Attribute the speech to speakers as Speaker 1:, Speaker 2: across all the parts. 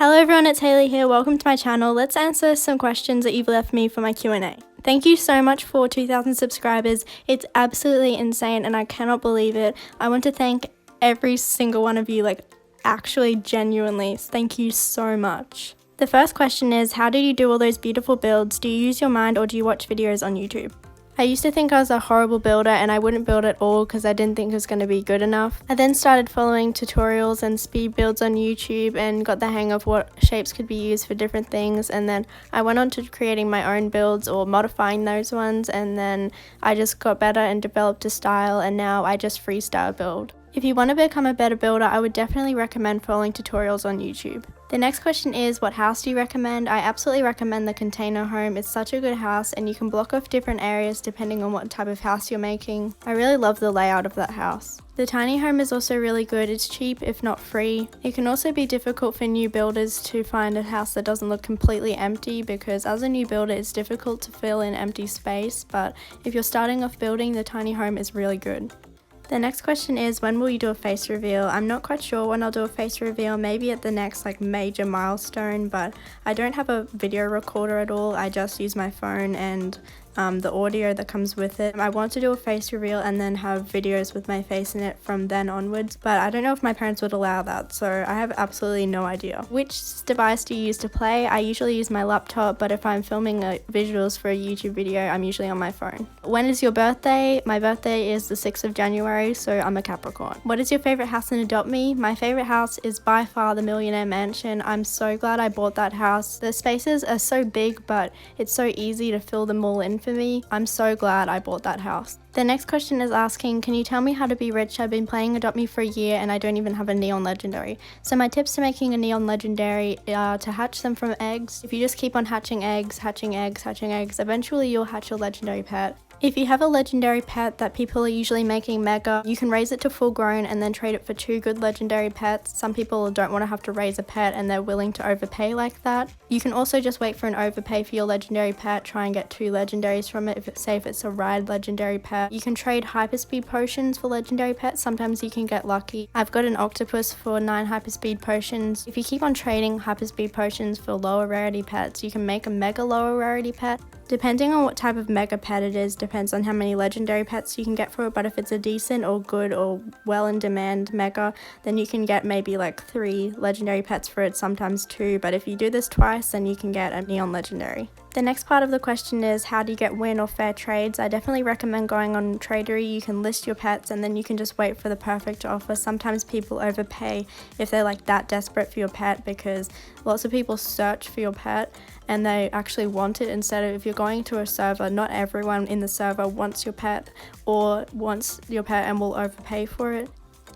Speaker 1: Hello everyone, it's Hayley here. Welcome to my channel. Let's answer some questions that you've left me for my Q&A. Thank you so much for 2,000 subscribers. It's absolutely insane and I cannot believe it. I want to thank every single one of you, actually genuinely. Thank you so much. The first question is, how did you do all those beautiful builds? Do you use your mind or do you watch videos on YouTube? I used to think I was a horrible builder and I wouldn't build at all because I didn't think it was going to be good enough. I then started following tutorials and speed builds on YouTube and got the hang of what shapes could be used for different things, and then I went on to creating my own builds or modifying those ones, and then I just got better and developed a style, and now I just freestyle build. If you want to become a better builder, I would definitely recommend following tutorials on YouTube. The next question is, what house do you recommend? I absolutely recommend the container home. It's such a good house and you can block off different areas depending on what type of house you're making. I really love the layout of that house. The tiny home is also really good. It's cheap if not free. It can also be difficult for new builders to find a house that doesn't look completely empty, because as a new builder it's difficult to fill in empty space, but if you're starting off building, the tiny home is really good. The next question is, when will you do a face reveal? I'm not quite sure when I'll do a face reveal, maybe at the next major milestone, but I don't have a video recorder at all. I just use my phone and the audio that comes with it. I want to do a face reveal and then have videos with my face in it from then onwards, but I don't know if my parents would allow that, so I have absolutely no idea. Which device do you use to play? I usually use my laptop, but if I'm filming visuals for a YouTube video, I'm usually on my phone. When is your birthday? My birthday is the 6th of January, so I'm a Capricorn. What is your favorite house in Adopt Me? My favorite house is by far the Millionaire Mansion. I'm so glad I bought that house. The spaces are so big, but it's so easy to fill them all in for me. I'm so glad I bought that house. The next question is asking, can you tell me how to be rich? I've been playing Adopt Me for a year and I don't even have a neon legendary. So my tips to making a neon legendary are to hatch them from eggs. If you just keep on hatching eggs, eventually you'll hatch a legendary pet. If you have a legendary pet that people are usually making mega, you can raise it to full grown and then trade it for 2 good legendary pets. Some people don't want to have to raise a pet and they're willing to overpay like that. You can also just wait for an overpay for your legendary pet, try and get 2 legendaries from it, if it's a ride legendary pet. You can trade hyperspeed potions for legendary pets. Sometimes you can get lucky. I've got an octopus for 9 hyperspeed potions. If you keep on trading hyperspeed potions for lower rarity pets, you can make a mega lower rarity pet. Depending on what type of mega pet it is, depends on how many legendary pets you can get for it, but if it's a decent or good or well in demand mega, then you can get maybe 3 legendary pets for it, sometimes 2, but if you do this twice, then you can get a neon legendary. The next part of the question is, how do you get win or fair trades? I definitely recommend going on Tradery. You can list your pets and then you can just wait for the perfect offer. Sometimes people overpay if they're that desperate for your pet, because lots of people search for your pet and they actually want it, instead of if you're going to a server, not everyone in the server wants your pet or wants your pet and will overpay for it.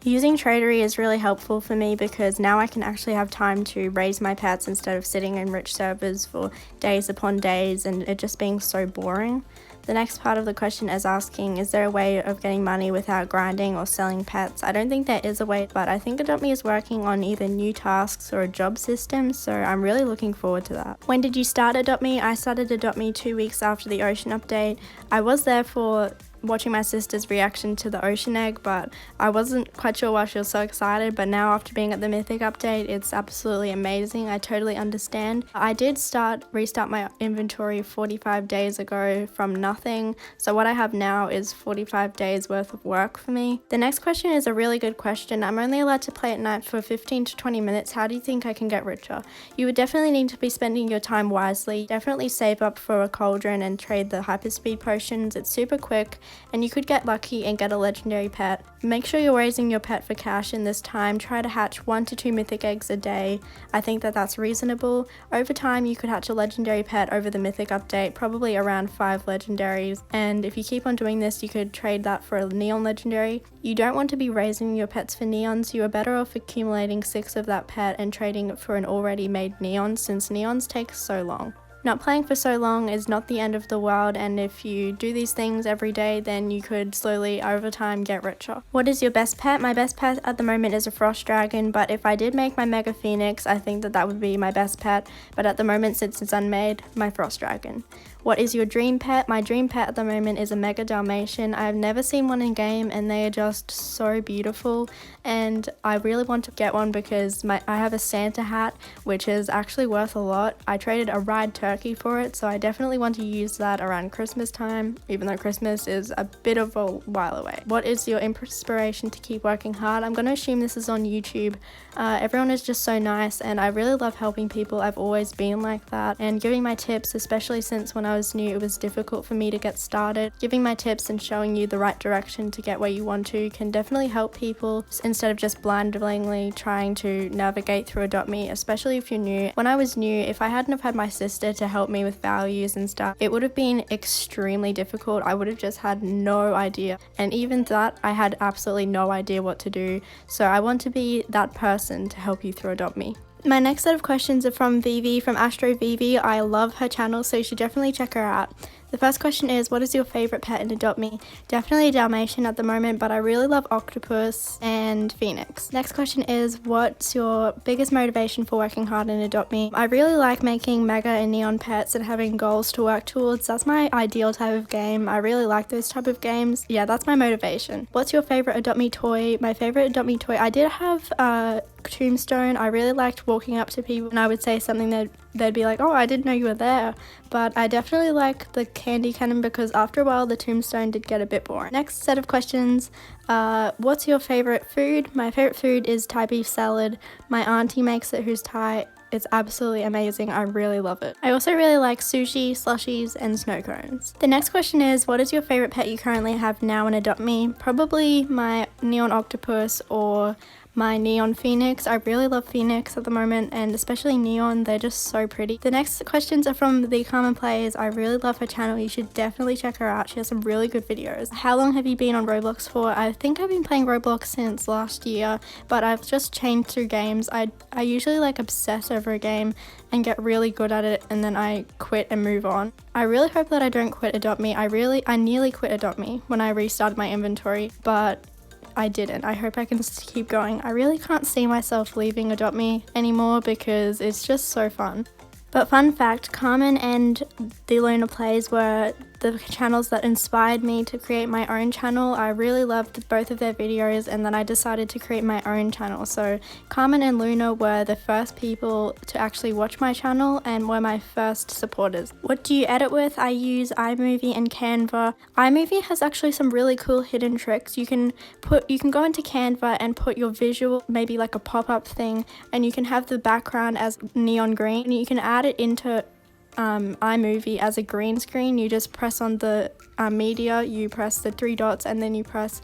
Speaker 1: Using Tradery is really helpful for me because now I can actually have time to raise my pets instead of sitting in rich servers for days upon days and it just being so boring. The next part of the question is asking, is there a way of getting money without grinding or selling pets? I don't think there is a way, but I think Adopt Me is working on either new tasks or a job system, so I'm really looking forward to that. When did you start Adopt Me? I started Adopt Me 2 weeks after the Ocean update. I was there for watching my sister's reaction to the Ocean egg, but I wasn't quite sure why she was so excited, but now after being at the Mythic update, it's absolutely amazing. I totally understand. I did restart my inventory 45 days ago from nothing, so what I have now is 45 days worth of work for me. The next question is a really good question. I'm only allowed to play at night for 15 to 20 minutes. How do you think I can get richer? You would definitely need to be spending your time wisely. Definitely save up for a cauldron and trade the hyperspeed potions. It's super quick and you could get lucky and get a legendary pet. Make sure you're raising your pet for cash in this time. Try to hatch 1 to 2 mythic eggs a day. I think that's reasonable. Over time you could hatch a legendary pet over the Mythic update, probably around 5 legendaries, and if you keep on doing this you could trade that for a neon legendary. You don't want to be raising your pets for neons. You are better off accumulating 6 of that pet and trading it for an already made neon, since neons take so long. Not playing for so long is not the end of the world, and if you do these things every day, then you could slowly over time get richer. What is your best pet? My best pet at the moment is a frost dragon, but if I did make my Mega Phoenix, I think that would be my best pet, but at the moment, since it's unmade, my frost dragon. What is your dream pet? My dream pet at the moment is a Mega Dalmatian. I've never seen one in game and they are just so beautiful, and I really want to get one because I have a Santa hat which is actually worth a lot. I traded a ride turkey for it, so I definitely want to use that around Christmas time, even though Christmas is a bit of a while away. What is your inspiration to keep working hard? I'm going to assume this is on YouTube. Everyone is just so nice and I really love helping people. I've always been like that, and giving my tips, especially since when I was new it was difficult for me to get started. Giving my tips and showing you the right direction to get where you want to can definitely help people instead of just blindly trying to navigate through Adopt Me, especially if you're new. When I was new, if I hadn't have had my sister to help me with values and stuff, it would have been extremely difficult. I would have just had no idea, and even that I had absolutely no idea what to do. So I want to be that person to help you through Adopt Me. My next set of questions are from Vivi, from Astro Vivi. I love her channel, so you should definitely check her out. The first question is, what is your favourite pet in Adopt Me? Definitely a Dalmatian at the moment, but I really love Octopus and Phoenix. Next question is, what's your biggest motivation for working hard in Adopt Me? I really like making Mega and Neon pets and having goals to work towards. That's my ideal type of game. I really like those type of games. Yeah, that's my motivation. What's your favourite Adopt Me toy? My favourite Adopt Me toy, I did have Tombstone. I really liked walking up to people and I would say something that they'd be like, oh, I didn't know you were there. But I definitely like the candy cannon because after a while the Tombstone did get a bit boring. Next set of questions, what's your favorite food? My favorite food is Thai beef salad. My auntie makes it, who's Thai. It's absolutely amazing. I really love it. I also really like sushi, slushies, and snow cones. The next question is, what is your favorite pet you currently have now in Adopt Me? Probably my Neon Octopus or my Neon Phoenix. I really love Phoenix at the moment, and especially Neon. They're just so pretty. The next questions are from The Carmen Plays. I really love her channel. You should definitely check her out. She has some really good videos. How long have you been on Roblox for? I think I've been playing Roblox since last year, but I've just changed through games. I usually like obsess over a game and get really good at it, and then I quit and move on. I really hope that I don't quit Adopt Me. I nearly quit Adopt Me when I restarted my inventory, but I didn't. I hope I can keep going. I really can't see myself leaving Adopt Me anymore because it's just so fun. But fun fact, Carmen and The Luna Plays were the channels that inspired me to create my own channel. I really loved both of their videos, and then I decided to create my own channel. So Carmen and Luna were the first people to actually watch my channel and were my first supporters. What do you edit with? I use iMovie and Canva. iMovie has actually some really cool hidden tricks. You can go into Canva and put your visual, maybe like a pop-up thing, and you can have the background as neon green, and you can add it into iMovie as a green screen. You just press on the media, you press the three dots, and then you press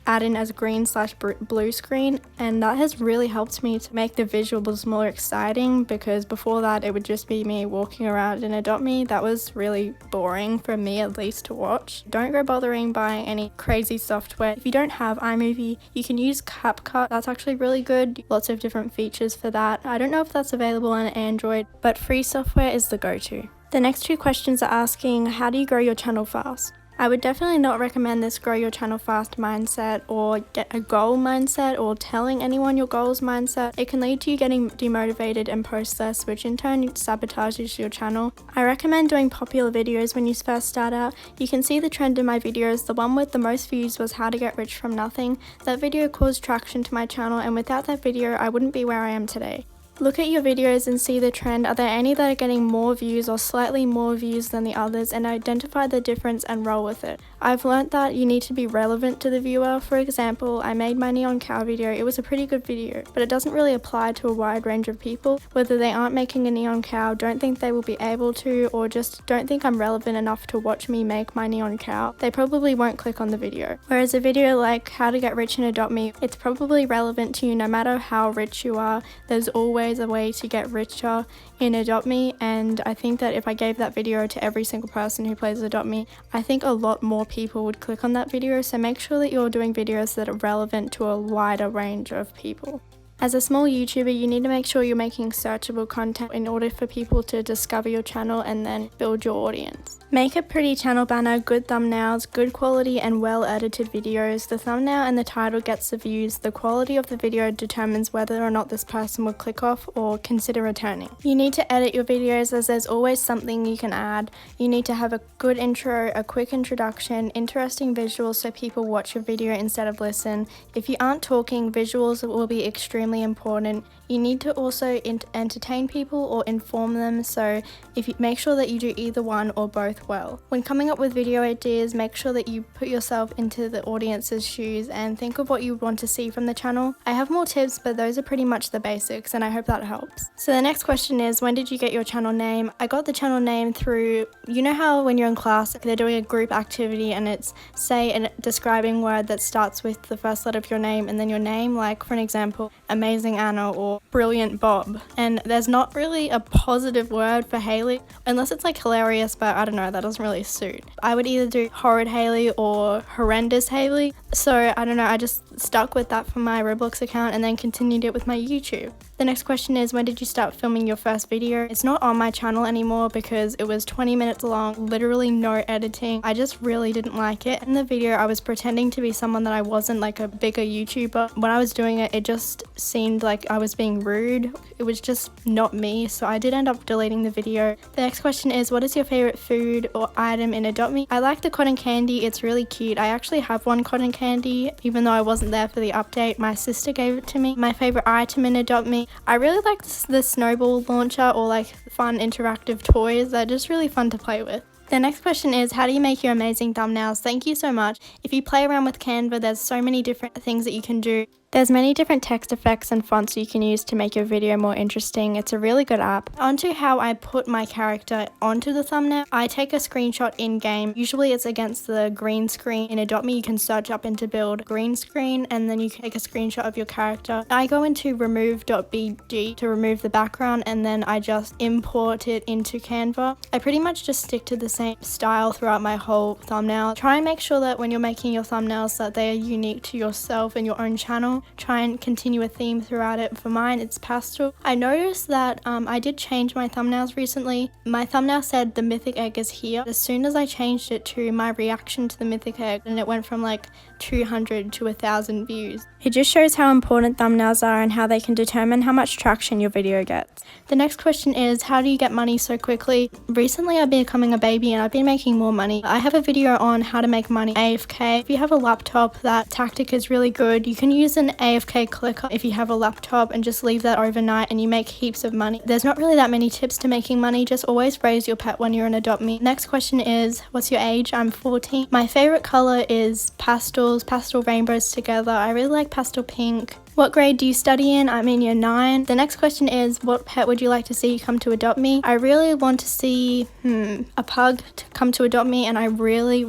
Speaker 1: add in as green/blue screen, and that has really helped me to make the visuals more exciting, because before that it would just be me walking around in Adopt Me. That was really boring for me, at least, to watch. Don't go bothering buying any crazy software. If you don't have iMovie, you can use CapCut. That's actually really good. Lots of different features for that. I don't know if that's available on Android, but free software is the go-to. The next two questions are asking, how do you grow your channel fast? I would definitely not recommend this grow your channel fast mindset or get a goal mindset or telling anyone your goals mindset. It can lead to you getting demotivated and post less, which in turn sabotages your channel. I recommend doing popular videos when you first start out. You can see the trend in my videos. The one with the most views was how to get rich from nothing. That video caused traction to my channel, and without that video I wouldn't be where I am today. Look at your videos and see the trend. Are there any that are getting more views or slightly more views than the others, and identify the difference and roll with it. I've learnt that you need to be relevant to the viewer. For example, I made my neon cow video. It was a pretty good video, but it doesn't really apply to a wide range of people, whether they aren't making a neon cow, don't think they will be able to, or just don't think I'm relevant enough to watch me make my neon cow. They probably won't click on the video. Whereas a video like how to get rich and Adopt Me, it's probably relevant to you no matter how rich you are. There's always a way to get richer in Adopt Me, and I think that if I gave that video to every single person who plays Adopt Me, I think a lot more people would click on that video. So make sure that you're doing videos that are relevant to a wider range of people. As a small YouTuber, you need to make sure you're making searchable content in order for people to discover your channel and then build your audience. Make a pretty channel banner, good thumbnails, good quality and well edited videos. The thumbnail and the title gets the views. The quality of the video determines whether or not this person will click off or consider returning. You need to edit your videos as there's always something you can add. You need to have a good intro, a quick introduction, interesting visuals so people watch your video instead of listen. If you aren't talking, visuals will be extremely important. You need to also entertain people or inform them, so if you make sure that you do either one or both well. When coming up with video ideas, make sure that you put yourself into the audience's shoes and think of what you want to see from the channel. I have more tips, but those are pretty much the basics, and I hope that helps. So the next question is, when did you get your channel name? I got the channel name through, you know how when you're in class they're doing a group activity and it's say a describing word that starts with the first letter of your name and then your name, like for an example, Amazing Anna or Brilliant Bob, and there's not really a positive word for Hayley unless it's like hilarious, but I don't know, that doesn't really suit. I would either do Horrid Hayley or Horrendous Hayley, so I don't know, I just stuck with that for my Roblox account and then continued it with my YouTube. The next question is, when did you start filming your first video? It's not on my channel anymore because it was 20 minutes long, literally no editing. I just really didn't like it. In the video, I was pretending to be someone that I wasn't, like a bigger YouTuber. When I was doing it, it just seemed like I was being rude. It was just not me, so I did end up deleting the video. The next question is, what is your favorite food or item in Adopt Me? I like the cotton candy, it's really cute. I actually have one cotton candy, even though I wasn't there for the update. My sister gave it to me. My favorite item in Adopt Me, I really like the snowball launcher or like fun interactive toys. They're just really fun to play with. The next question is, how do you make your amazing thumbnails? Thank you so much. If you play around with Canva, there's so many different things that you can do. There's many different text effects and fonts you can use to make your video more interesting. It's a really good app. Onto how I put my character onto the thumbnail. I take a screenshot in-game. Usually it's against the green screen. In Adopt Me, you can search up into build green screen and then you can take a screenshot of your character. I go into remove.bg to remove the background and then I just import it into Canva. I pretty much just stick to the same style throughout my whole thumbnail. Try and make sure that when you're making your thumbnails that they are unique to yourself and your own channel. Try and continue a theme throughout it. For mine, it's pastel. I noticed that I did change my thumbnails recently. My thumbnail said the mythic egg is here. As soon as I changed it to my reaction to the mythic egg, and it went from like 200 to 1,000 views. It just shows how important thumbnails are and how they can determine how much traction your video gets. The next question is, how do you get money so quickly? Recently I've been becoming a baby and I've been making more money. I have a video on how to make money AFK. If you have a laptop, that tactic is really good. You can use an AFK clicker if you have a laptop and just leave that overnight and you make heaps of money. There's not really that many tips to making money, just always raise your pet when you're in Adopt Me. Next question is, what's your age? I'm 14. My favorite color is pastel rainbows together. I really like pastel pink. What grade do you study in? I'm in year 9. The next question is, what pet would you like to see come to Adopt Me? I really want to see a pug to come to Adopt Me, and I really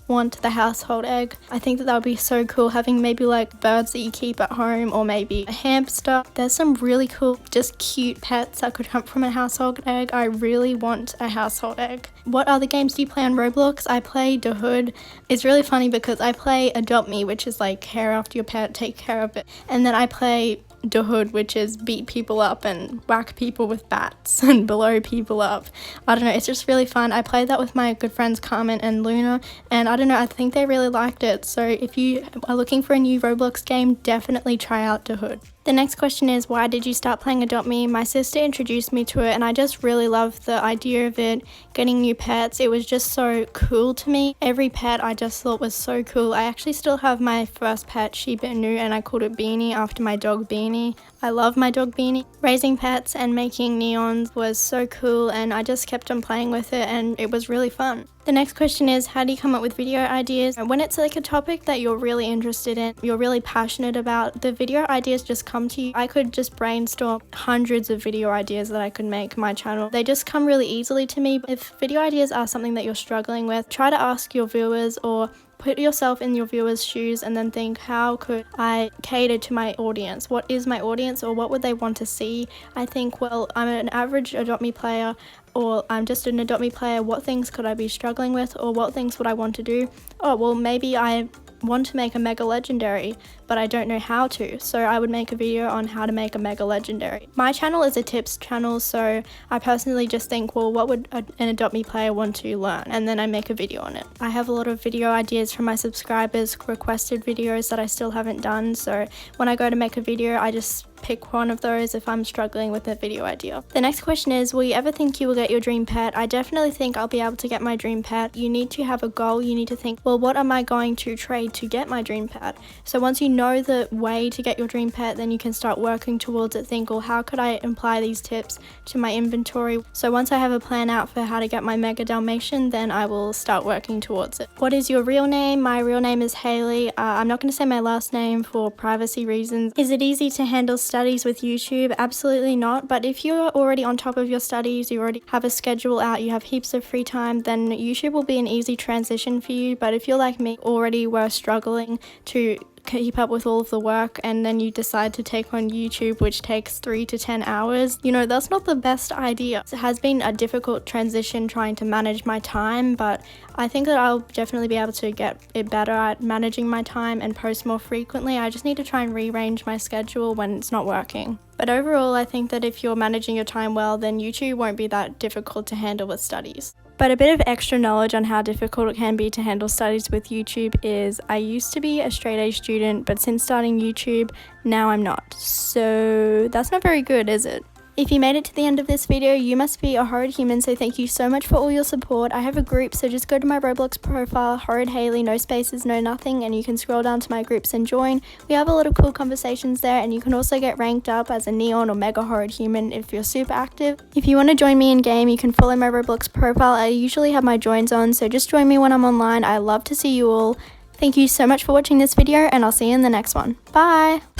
Speaker 1: want the household egg. I think that would be so cool, having maybe like birds that you keep at home or maybe a hamster. There's some really cool, just cute pets that could come from a household egg. I really want a household egg. What other games do you play on Roblox? I play The Hood. It's really funny because I play Adopt Me, which is like care after your pet, take care of it. And then I play The Hood, which is beat people up and whack people with bats and blow people up. I don't know, it's just really fun. I played that with my good friends Carmen and Luna, and I don't know, I think they really liked it. So if you are looking for a new Roblox game, definitely try out The Hood. The next question is, why did you start playing Adopt Me? My sister introduced me to it and I just really loved the idea of it, getting new pets. It was just so cool to me. Every pet I just thought was so cool. I actually still have my first pet, Shiba Inu, and I called it Beanie after my dog Beanie. I love my dog Beanie. Raising pets and making neons was so cool and I just kept on playing with it and it was really fun. The next question is, how do you come up with video ideas? When it's like a topic that you're really interested in, you're really passionate about, the video ideas just come to you. I could just brainstorm hundreds of video ideas that I could make my channel. They just come really easily to me. If video ideas are something that you're struggling with, try to ask your viewers or put yourself in your viewers' shoes and then think, how could I cater to my audience? What is my audience, or what would they want to see? I think, well, I'm an average Adopt Me player, or I'm just an Adopt Me player. What things could I be struggling with, or what things would I want to do? Oh, well, maybe I want to make a mega legendary, but I don't know how to, so I would make a video on how to make a mega legendary. My channel is a tips channel, so I personally just think, well, what would an Adopt Me player want to learn? And then I make a video on it. I have a lot of video ideas from my subscribers, requested videos that I still haven't done, so when I go to make a video, I just pick one of those if I'm struggling with a video idea. The next question is, will you ever think you will get your dream pet? I definitely think I'll be able to get my dream pet. You need to have a goal. You need to think, well, what am I going to trade to get my dream pet? So once you know the way to get your dream pet, then you can start working towards it. Think, well, how could I apply these tips to my inventory? So once I have a plan out for how to get my Mega Dalmatian, then I will start working towards it. What is your real name? My real name is Hayley. I'm not going to say my last name for privacy reasons. Is it easy to handle studies with YouTube? Absolutely not. But if you're already on top of your studies, you already have a schedule out, you have heaps of free time, then YouTube will be an easy transition for you. But if you're like me, already were struggling to keep up with all of the work, and then you decide to take on YouTube, which takes 3 to 10 hours, that's not the best idea. It has been a difficult transition trying to manage my time, but I think that I'll definitely be able to get it better at managing my time and post more frequently. I just need to try and rearrange my schedule when it's not working. But overall, I think that if you're managing your time well, then YouTube won't be that difficult to handle with studies. But a bit of extra knowledge on how difficult it can be to handle studies with YouTube is, I used to be a straight A student, but since starting YouTube, now I'm not. So that's not very good, is it? If you made it to the end of this video, you must be a horrid human, so thank you so much for all your support. I have a group, so just go to my Roblox profile, Horrid Hayley, no spaces, no nothing, and you can scroll down to my groups and join. We have a lot of cool conversations there, and you can also get ranked up as a neon or mega horrid human if you're super active. If you want to join me in game, you can follow my Roblox profile. I usually have my joins on, so just join me when I'm online. I love to see you all. Thank you so much for watching this video, and I'll see you in the next one. Bye!